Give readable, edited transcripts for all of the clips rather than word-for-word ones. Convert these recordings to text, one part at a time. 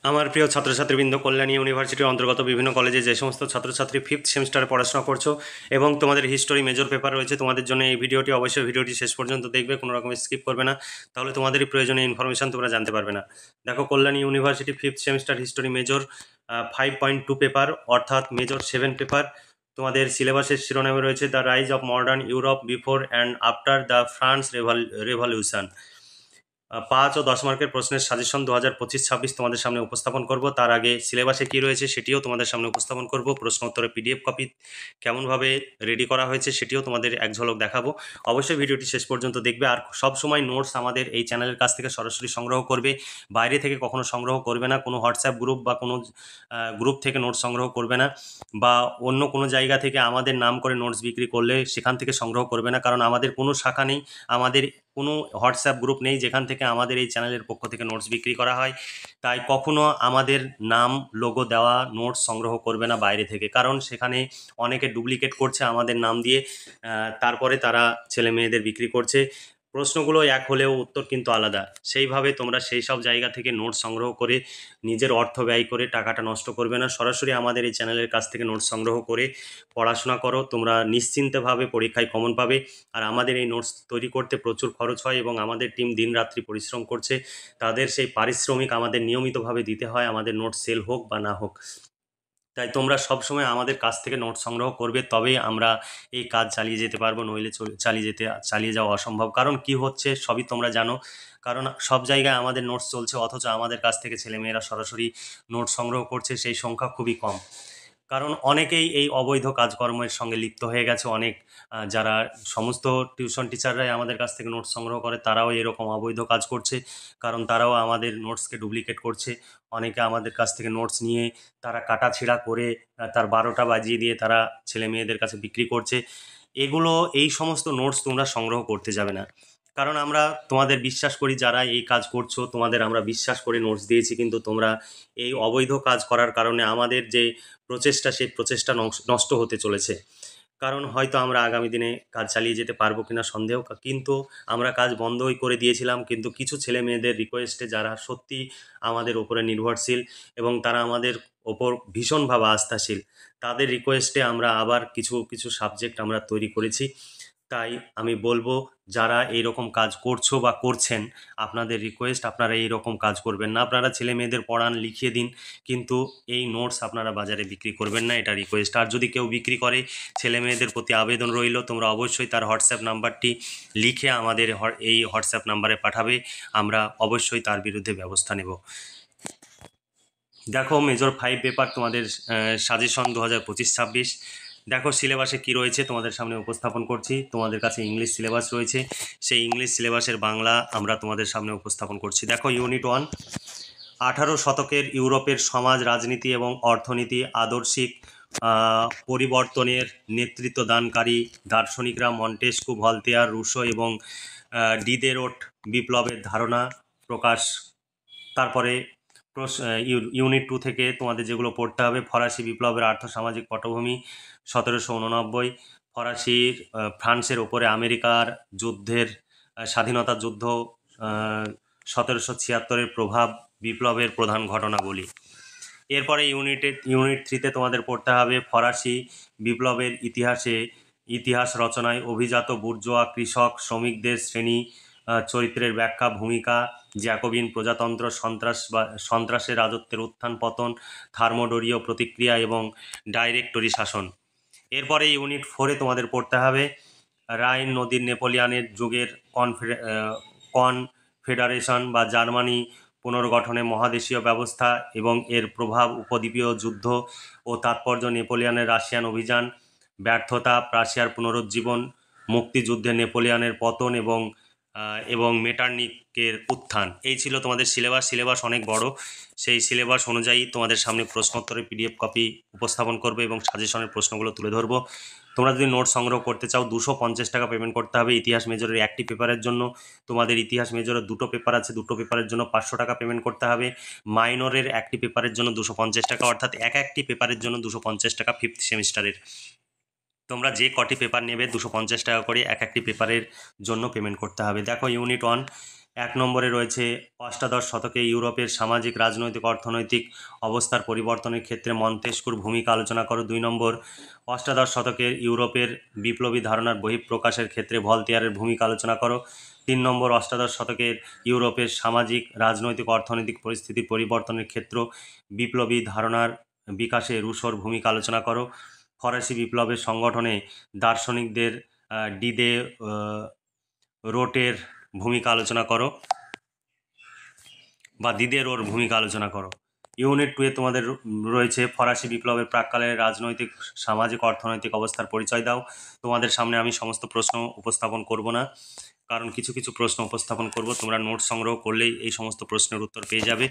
আমার প্রিয় ছাত্রছাত্রীবৃন্দ, কল্যাণী ইউনিভার্সিটির অন্তর্গত বিভিন্ন কলেজে যে সমস্ত ছাত্রছাত্রী ফিফথ সেমিস্টারে পড়াশোনা করছো এবং তোমাদের হিস্টোরি মেজর পেপার রয়েছে, তোমাদের জন্য এই ভিডিওটি অবশ্যই ভিডিওটি শেষ পর্যন্ত দেখবে, কোনো রকম স্কিপ করবে না, তাহলে তোমাদেরই প্রয়োজনীয় ইনফরমেশন তোমরা জানতে পারবে না। দেখো, Kalyani university fifth semester history major 5.2 paper, অর্থাৎ মেজর 7 পেপার। তোমাদের সিলেবাসের শিরোনামে রয়েছে the rise of modern Europe before and after the France revolution. 5 ও 10 মার্কের প্রশ্নের সাজেশন 2025-26 তোমাদের সামনে উপস্থাপন করব। তার আগে সিলেবাসে কি রয়েছে সেটিও তোমাদের সামনে উপস্থাপন করব। প্রশ্ন উত্তরের পিডিএফ কপি কেমনভাবে রেডি করা হয়েছে সেটিও তোমাদের এক ঝলক দেখাবো। অবশ্যই ভিডিওটি শেষ পর্যন্ত দেখবে। আর সব সময় নোটস আমাদের এই চ্যানেলের কাছ থেকে সরাসরি সংগ্রহ করবে, বাইরে থেকে কখনো সংগ্রহ করবে না। কোনো হোয়াটসঅ্যাপ গ্রুপ বা কোনো গ্রুপ থেকে নোটস সংগ্রহ করবে না, বা অন্য কোনো জায়গা থেকে আমাদের নাম করে নোটস বিক্রি করলে সেখান থেকে সংগ্রহ করবে না, কারণ আমাদের কোনো শাখা নেই, আমাদের কোনো হোয়াটসঅ্যাপ গ্রুপ নেই যেখান থেকে আমাদের এই চ্যানেলের পক্ষ থেকে নোটস বিক্রি করা হয়। তাই কখনো আমাদের নাম লোগো দেওয়া নোটস সংগ্রহ করবে না বাইরে থেকে, কারণ সেখানে অনেকে ডুপ্লিকেট করছে আমাদের নাম দিয়ে, তারপরে তারা ছেলে মেয়েদের বিক্রি করছে। প্রশ্নগুলো এক হলেও উত্তর কিন্তু আলাদা। সেইভাবে তোমরা সেই সব জায়গা থেকে নোটস সংগ্রহ করে নিজের অর্থ ব্যয় করে টাকাটা নষ্ট করবে না, সরাসরি আমাদের এই চ্যানেলের কাছ থেকে নোটস সংগ্রহ করে পড়াশোনা করো। তোমরা নিশ্চিন্তভাবে পরীক্ষায় কমন পাবে। আর আমাদের এই নোটস তৈরি করতে প্রচুর খরচ হয় এবং আমাদের টিম দিনরাত্রি পরিশ্রম করছে, তাদের সেই পারিশ্রমিক আমাদের নিয়মিতভাবে দিতে হয়, আমাদের নোটস সেল হোক বা না হোক। তাই তোমরা সবসময় আমাদের কাছ থেকে নোট সংগ্রহ করবে, তবেই আমরা এই কাজ চালিয়ে যেতে পারবো, নইলে চালিয়ে যাওয়া অসম্ভব। কারণ কি হচ্ছে সবই তোমরা জানো, কারণ সব জায়গায় আমাদের নোটস চলছে, অথচ আমাদের কাছ থেকে ছেলেমেয়েরা সরাসরি নোট সংগ্রহ করছে সেই সংখ্যা খুবই কম। কারণ অনেকেই এই অবৈধ কাজকর্মের সঙ্গে লিপ্ত হয়ে গেছে। অনেক যারা সমস্ত টিউশন টিচাররাই আমাদের কাছ থেকে নোটস সংগ্রহ করে, তারাও এরকম অবৈধ কাজ করছে, কারণ তারাও আমাদের নোটসকে ডুপ্লিকেট করছে। অনেকে আমাদের কাছ থেকে নোটস নিয়ে তারা কাটাছেঁড়া করে তার 12টা বাজিয়ে দিয়ে তারা ছেলে মেয়েদের কাছে বিক্রি করছে। এই সমস্ত নোটস তোমরা সংগ্রহ করতে যাবে না, কারণ আমরা তোমাদের বিশ্বাস করি, যারা এই কাজ করছো তোমাদের আমরা বিশ্বাস করে নোটস দিয়েছি, কিন্তু তোমরা এই অবৈধ কাজ করার কারণে আমাদের যে প্রচেষ্টা, সেই প্রচেষ্টা নষ্ট হতে চলেছে। কারণ হয়তো আমরা আগামী দিনে কাজ চালিয়ে যেতে পারবো কিনা সন্দেহ, কিন্তু আমরা কাজ বন্ধই করে দিয়েছিলাম। কিন্তু কিছু ছেলে মেয়েদের রিকোয়েস্টে, যারা সত্যি আমাদের ওপরে নির্ভরশীল এবং তারা আমাদের ওপর ভীষণভাবে আস্থাশীল, তাদের রিকোয়েস্টে আমরা আবার কিছু কিছু সাবজেক্ট আমরা তৈরি করেছি। তাই আমি বলবো, যারা এইরকম কাজ করছো বা করছেন, আপনাদের রিকোয়েস্ট, আপনারা এইরকম কাজ করবেন না। আপনারা ছেলে মেয়েদের পড়ান, লিখিয়ে দিন, কিন্তু এই নোটস আপনারা বাজারে বিক্রি করবেন না, এটা রিকোয়েস্ট। আর যদি কেউ বিক্রি করে, ছেলে মেয়েদের প্রতি আবেদন রইল, তোমরা অবশ্যই তার হোয়াটসঅ্যাপ নাম্বারটি লিখে আমাদের এই হোয়াটসঅ্যাপ নাম্বারে পাঠাবে, আমরা অবশ্যই তার বিরুদ্ধে ব্যবস্থা নেব। দেখো, মেজর 5 পেপার তোমাদের সাজেশন 2025-26। দেখো সিলেবাসে কি রয়েছে তোমাদের সামনে উপস্থাপন করছি। তোমাদের কাছে ইংলিশ সিলেবাস রয়েছে, সেই ইংলিশ সিলেবাসের বাংলা আমরা তোমাদের সামনে উপস্থাপন করছি। দেখো, ইউনিট 1, 18 শতকের ইউরোপের সমাজ, রাজনীতি এবং অর্থনীতি আদর্শিক পরিবর্তনের নেতৃত্ব দানকারী দার্শনিকরা মন্টেস্কু, ভলতেয়ার, রুশো এবং ডিদেরোট বিপ্লবের ধারণা প্রকাশ। তারপরে ইউনিট 2 থেকে তোমাদের যেগুলো পড়তে হবে: ফরাসি বিপ্লবের আর্থসামাজিক পটভূমি 1789, ফ্রান্সের ওপরে আমেরিকার যুদ্ধের স্বাধীনতা যুদ্ধ 1776-এর প্রভাব, বিপ্লবের প্রধান ঘটনাবলী। এরপরে ইউনিট 3-তে তোমাদের পড়তে হবে ফরাসি বিপ্লবের ইতিহাস রচনায় অভিজাত বুর্জোয়া, কৃষক, শ্রমিকদের শ্রেণী চরিত্রের ব্যাখ্যা, ভূমিকা, জ্যাকোবিন প্রজাতন্ত্র, সন্ত্রাসের রাজত্বের উত্থান পতন, থার্মোডোরীয় প্রতিক্রিয়া এবং ডাইরেক্টরি শাসন। এরপরে ইউনিট 4-এ তোমাদের পড়তে হবে রাইন নদীর নেপোলিয়ানের যুগের কনফেডারেশন বা জার্মানি পুনর্গঠনে মহাদেশীয় ব্যবস্থা এবং এর প্রভাব, উপদ্বীপীয় যুদ্ধ ও তাৎপর্য, নেপোলিয়ানের রাশিয়ান অভিযান, ব্যর্থতা, প্রাশিয়ার পুনরুজ্জীবন, মুক্তিযুদ্ধে নেপোলিয়ানের পতন এবং মেটার্নিকের উত্থান। এই ছিল তোমাদের সিলেবাস অনেক বড়। সেই সিলেবাস অনুযায়ী তোমাদের সামনে প্রশ্নোত্তরের পিডিএফ কপি উপস্থাপন করবে এবং সাজেশনের প্রশ্নগুলো তুলে ধরবো। তোমরা যদি নোট সংগ্রহ করতে চাও, 250 টাকা পেমেন্ট করতে হবে ইতিহাস মেজরের একটি পেপারের জন্য। তোমাদের ইতিহাস মেজরের 2টো পেপার আছে, 2টো পেপারের জন্য 500 টাকা পেমেন্ট করতে হবে। মাইনরের একটি পেপারের জন্য 250 টাকা, অর্থাৎ একটি পেপারের জন্য 250 টাকা ফিফথ সেমিস্টারের। তোমরা যে কটি পেপার নেবে 250 টাকা করে একটি পেপারের জন্য পেমেন্ট করতে হবে। দেখো, ইউনিট 1 1 নম্বরে রয়েছে অষ্টাদশ শতকে ইউরোপের সামাজিক রাজনৈতিক অর্থনৈতিক অবস্থার পরিবর্তনের ক্ষেত্রে মন্তেস্কুর ভূমিকা আলোচনা করো। 2 নম্বর অষ্টাদশ শতকের ইউরোপের বিপ্লবী ধারণার বহিঃপ্রকাশের ক্ষেত্রে ভলতেয়ারের ভূমিকা আলোচনা করো। 3 নম্বর অষ্টাদশ শতকের ইউরোপের সামাজিক রাজনৈতিক অর্থনৈতিক পরিস্থিতির পরিবর্তনের ক্ষেত্র বিপ্লবী ধারণার বিকাশে রুশোর ভূমিকা আলোচনা করো। ফরাসি বিপ্লবের সংগঠনে দার্শনিকদের ডিদে রোটের ভূমিকা আলোচনা করো বা দিদেরোর ভূমিকা আলোচনা করো। ইউনিট 2 এ তোমাদের রয়েছে ফরাসি বিপ্লবের প্রাক্কালের রাজনৈতিক সামাজিক অর্থনৈতিক অবস্থার পরিচয় দাও। তোমাদের সামনে আমি সমস্ত প্রশ্ন উপস্থাপন করব না, কারণ কিছু কিছু প্রশ্ন উপস্থাপন করব, তোমরা নোট সংগ্রহ করলেই এই সমস্ত প্রশ্নের উত্তর পেয়ে যাবে।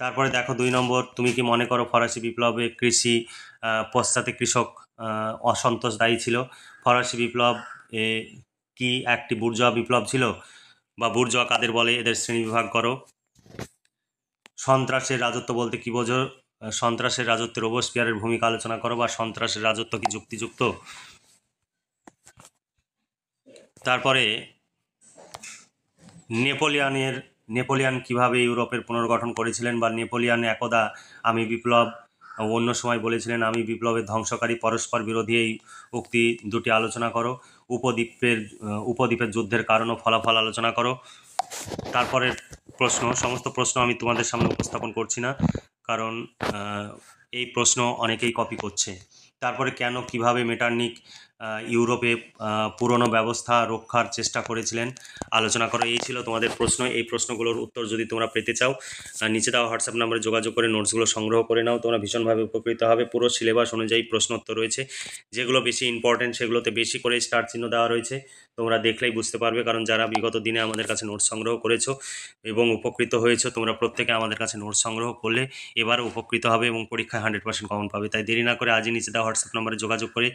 তারপরে দেখো 2 নম্বর, তুমি কি মনে করো ফরাসি বিপ্লবে কৃষি পশ্চাতে কৃষক অসন্তোষ দায়ী ছিল? ফরাসি বিপ্লব কি একটি বুর্জোয়া বিপ্লব ছিল, বা বুর্জোয়া কাদের বলে, এদের শ্রেণীবিভাগ করো। সন্ত্রাসের রাজত্ব বলতে কি বোঝো? সন্ত্রাসের রাজত্বে রোবসপিয়ারের ভূমিকা আলোচনা করো, বা সন্ত্রাসের রাজত্ব কি যুক্তিযুক্ত? তারপরে নেপোলিয়ান কিভাবে ইউরোপের পুনর্গঠন করেছিলেন, বা নেপোলিয়ান একদা আমি বিপ্লব, অন্য সময় বলেছিলেন আমি বিপ্লবের ধ্বংসকারী, পরস্পর বিরোধী এই উক্তি দুটি আলোচনা করো। উপদ্বীপের যুদ্ধের কারণ ও ফলাফল আলোচনা করো। তারপরের প্রশ্ন, সমস্ত প্রশ্ন আমি তোমাদের সামনে উপস্থাপন করছি না, কারণ এই প্রশ্ন অনেকেই কপি করছে। তারপরে কেন কিভাবে মেটার্নিক ইউরোপে পুরনো ব্যবস্থা রক্ষার চেষ্টা করেছিলেন আলোচনা করো। এই ছিল তোমাদের প্রশ্ন। এই প্রশ্নগুলোর উত্তর যদি তোমরা পেতে চাও, নিচে দেওয়া হোয়াটসঅ্যাপ নাম্বারে যোগাযোগ করে নোটসগুলো সংগ্রহ করে নাও, তোমরা ভীষণভাবে উপকৃত হবে। পুরো সিলেবাস অনুযায়ী প্রশ্নোত্তর রয়েছে, যেগুলো বেশি ইম্পর্টেন্ট সেগুলোতে বেশি করে স্টার চিহ্ন দেওয়া রয়েছে, তোমরা দেখলেই বুঝতে পারবে। কারণ যারা বিগত দিনে আমাদের কাছে নোটস সংগ্রহ করেছো এবং উপকৃত হয়েছো, তোমরা প্রত্যেকে আমাদের কাছে নোটস সংগ্রহ করলে এবারও উপকৃত হবে এবং পরীক্ষায় 100% কমন পাবে। তাই দেরি না করে আজই নিচে দেওয়া হোয়াটসঅ্যাপ নাম্বারে যোগাযোগ করে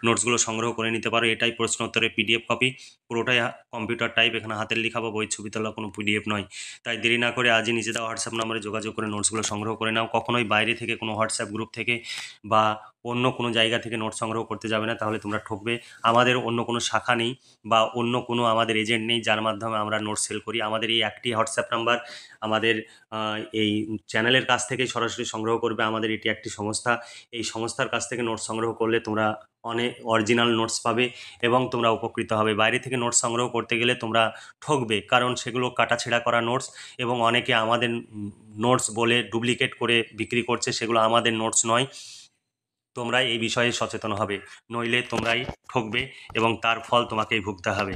নোটসগুলো সংগ্রহ করে নিতে পারো। এটাই প্রশ্ন উত্তরের PDF কপি, পুরোটাই কম্পিউটার টাইপ, এখানে হাতের লেখা বা বইয়ের ছবি তোলা কোনো PDF নয়। তাই দেরি না করে আজই নিচে দেওয়া হোয়াটসঅ্যাপ নাম্বারে যোগাযোগ করে নোটসগুলো সংগ্রহ করে নাও। কখনোই বাইরে থেকে কোনো হোয়াটসঅ্যাপ গ্রুপ থেকে বা অন্য কোনো জায়গা থেকে নোট সংগ্রহ করতে যাবে না, তাহলে তোমরা ঠকবে। আমাদের অন্য কোনো শাখা নেই বা অন্য কোনো আমাদের এজেন্ট নেই যার মাধ্যমে আমরা নোট সেল করি। আমাদের এই একটি হোয়াটসঅ্যাপ নাম্বার, আমাদের এই চ্যানেলের কাছ থেকেই সরাসরি সংগ্রহ করবে। আমাদের এটি একটি সংস্থা, এই সংস্থার কাছ থেকে নোট সংগ্রহ করলে তোমরা অনেক অরিজিনাল নোটস পাবে এবং তোমরা উপকৃত হবে। বাইরে থেকে নোটস সংগ্রহ করতে গেলে তোমরা ঠকবে, কারণ সেগুলো কাটাছেঁড়া করা নোটস এবং অনেকে আমাদের নোটস বলে ডুপ্লিকেট করে বিক্রি করছে, সেগুলো আমাদের নোটস নয়। তোমরা এই বিষয়ে সচেতন হবে, নইলে তোমরাই ঠকবে এবং তার ফল তোমাকেই ভুগতে হবে।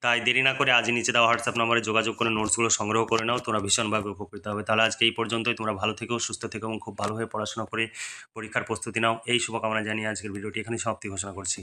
তাই দেরি না করে আজই নিচে দেওয়া হোয়াটসঅ্যাপ নম্বরে যোগাযোগ করে নোটসগুলো সংগ্রহ করে নাও, তোমরা ভীষণভাবে উপকৃত হবে। তাহলে আজকে এই পর্যন্তই। তোমরা ভালো থেকো, সুস্থ থেকো এবং খুব ভালোভাবে পড়াশোনা করে পরীক্ষার প্রস্তুতি নাও। এই শুভকামনা জানিয়ে আজকের ভিডিওটি এখানেই সমাপ্তি ঘোষণা করছি।